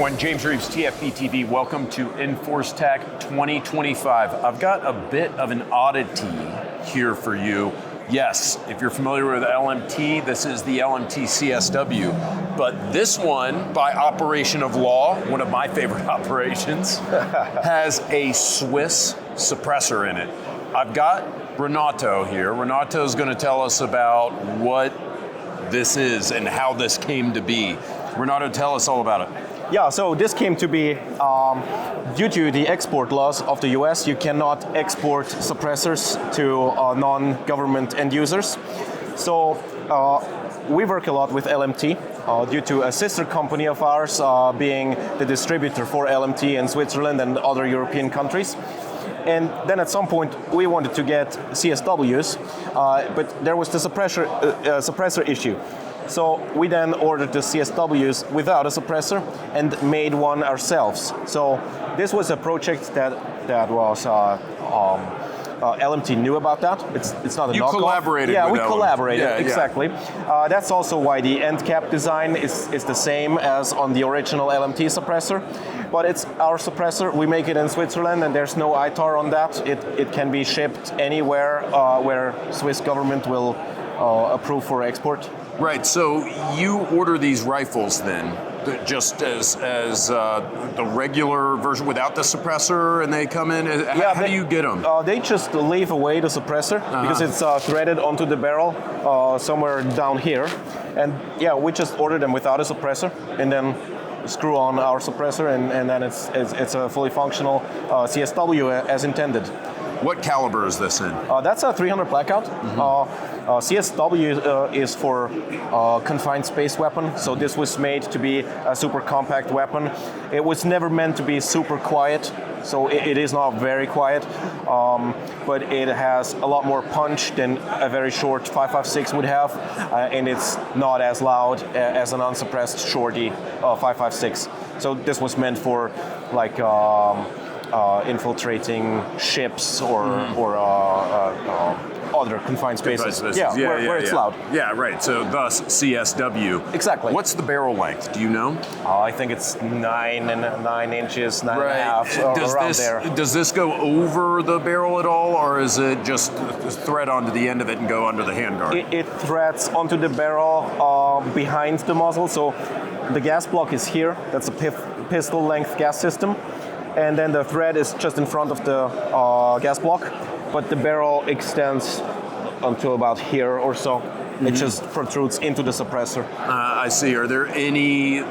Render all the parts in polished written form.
everyone, James Reeves, TFBTV. Welcome to EnforceTac 2025. I've got a bit of an oddity here for you. Yes, if you're familiar with LMT, this is the LMT CSW. But this one, by operation of law, one of my favorite operations, has a Swiss suppressor in it. I've got Renato here. Renato's going to tell us about what this is and how this came to be. Renato, tell us all about it. Yeah, so this came to be due to the export laws of the US. You cannot export suppressors to non-government end users. So we work a lot with LMT due to a sister company of ours being the distributor for LMT in Switzerland and other European countries. And then at some point we wanted to get CSWs, but there was the suppressor issue. So we then ordered the CSWs without a suppressor and made one ourselves. So this was a project that was LMT knew about that. It's not a knockoff. You collaborated with LMT. We collaborated, yeah, exactly. Yeah. That's also why the end cap design is the same as on the original LMT suppressor. But it's our suppressor. We make it in Switzerland, and there's no ITAR on that. It can be shipped anywhere where Swiss government will approve for export. Right, so you order these rifles then, just as the regular version without the suppressor, and they come in? How do you get them? They just leave away the suppressor because it's threaded onto the barrel somewhere down here. And yeah, we just order them without a suppressor and then screw on our suppressor, and then it's a fully functional CSW as intended. What caliber is this in? That's a 300 blackout. CSW is for confined space weapon, so this was made to be a super compact weapon. It was never meant to be super quiet, so it is not very quiet, but it has a lot more punch than a very short 5.56 would have, and it's not as loud as an unsuppressed shorty 5.56. So this was meant for like infiltrating ships or other confined spaces. Where it's loud. Yeah, right. So thus CSW. Exactly. What's the barrel length? Do you know? I think it's 9 inches, 9.5, around there. Does this go over the barrel at all, or is it just thread onto the end of it and go under the handguard? It threads onto the barrel behind the muzzle. So the gas block is here. That's a pistol length gas system. And then the thread is just in front of the gas block, but the barrel extends until about here or so. Mm-hmm. It just protrudes into the suppressor. I see. Are there any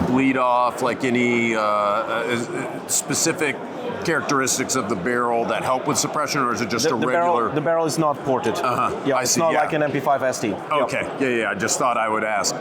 bleed off, any specific characteristics of the barrel that help with suppression, or is it just a regular? The barrel is not ported. Yeah, it's not like an MP5 SD. Okay. Yep. Yeah. I just thought I would ask.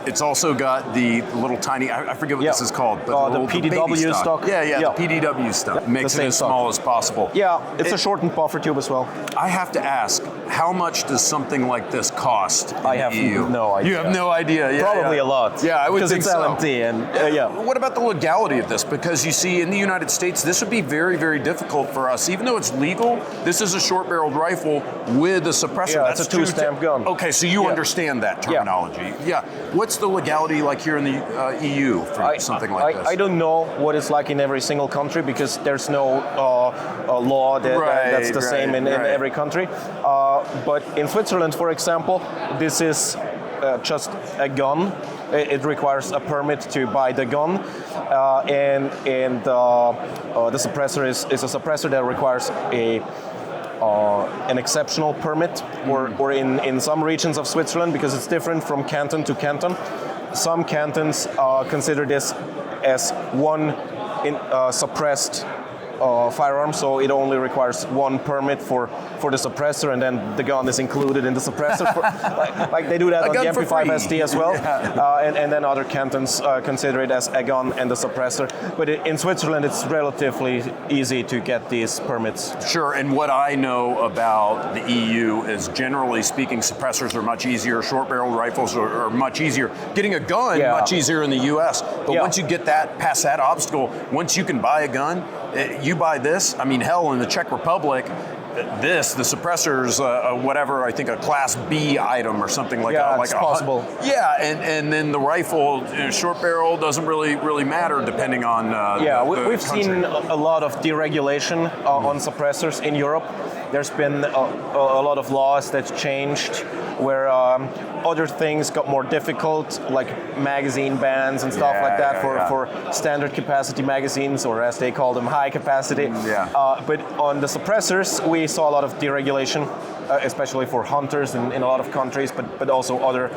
It's also got the little tiny, I forget what this is called, but the PDW stock. Yeah, the PDW stock. Makes it as small as possible. Yeah, it's a shortened buffer tube as well. I have to ask, how much does something like this cost in I have the EU? No idea. You have no idea? Yeah, Probably a lot. Yeah, I would think so. Because it's LMT, and What about the legality of this? Because you see, in the United States, this would be very, very difficult for us. Even though it's legal, this is a short-barreled rifle with a suppressor. Yeah, that's a two-stamp gun. Okay, so you understand that terminology. Yeah. What's the legality like here in the EU for something like this? I don't know what it's like in every single country because there's no law that's the same in every country. But in Switzerland, for example, this is just a gun. It requires a permit to buy the gun, and the suppressor is a suppressor that requires an exceptional permit, or in some regions of Switzerland, because it's different from canton to canton. Some cantons consider this as one suppressed firearm, so it only requires one permit for the suppressor, and then the gun is included in the suppressor. Like they do that on the MP5 SD as well. And then other cantons consider it as a gun and the suppressor. But in Switzerland, it's relatively easy to get these permits. Sure, and what I know about the EU is, generally speaking, suppressors are much easier. Short-barreled rifles are much easier. Getting a gun much easier in the US. But once you get past that obstacle, once you can buy a gun, You buy this, I mean, hell, in the Czech Republic, the suppressors, whatever, I think a Class B item or something like that. It's possible. Yeah, and then the rifle, short barrel, doesn't really matter depending on we've country. seen a lot of deregulation on suppressors in Europe. There's been a lot of laws that changed where other things got more difficult, like magazine bans and stuff like that for standard capacity magazines, or as they call them, high capacity. But on the suppressors, we saw a lot of deregulation, especially for hunters in a lot of countries, but also other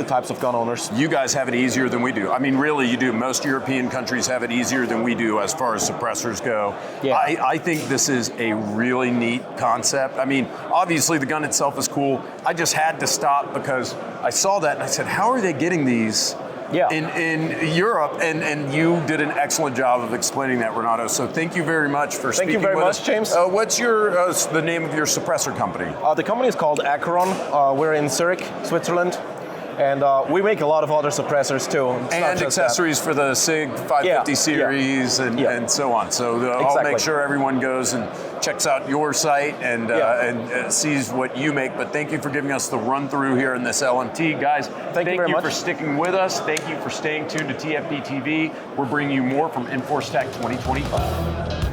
types of gun owners. You guys have it easier than we do. I mean, really, you do. Most European countries have it easier than we do as far as suppressors go. Yeah. I think this is a really neat concept. I mean, obviously the gun itself is cool. I just had to stop because I saw that and I said, how are they getting these in Europe? And you did an excellent job of explaining that, Renato. So thank you very much for speaking with us. Thank you very much, James. What's the name of your suppressor company? The company is called Acheron. We're in Zurich, Switzerland. And we make a lot of other suppressors too. And accessories for the SIG 550 series and so on. So I'll make sure everyone goes and checks out your site and sees what you make. But thank you for giving us the run through here in this LMT. Guys, thank you very much for sticking with us. Thank you for staying tuned to TFBTV. We're bringing you more from EnforceTac 2025.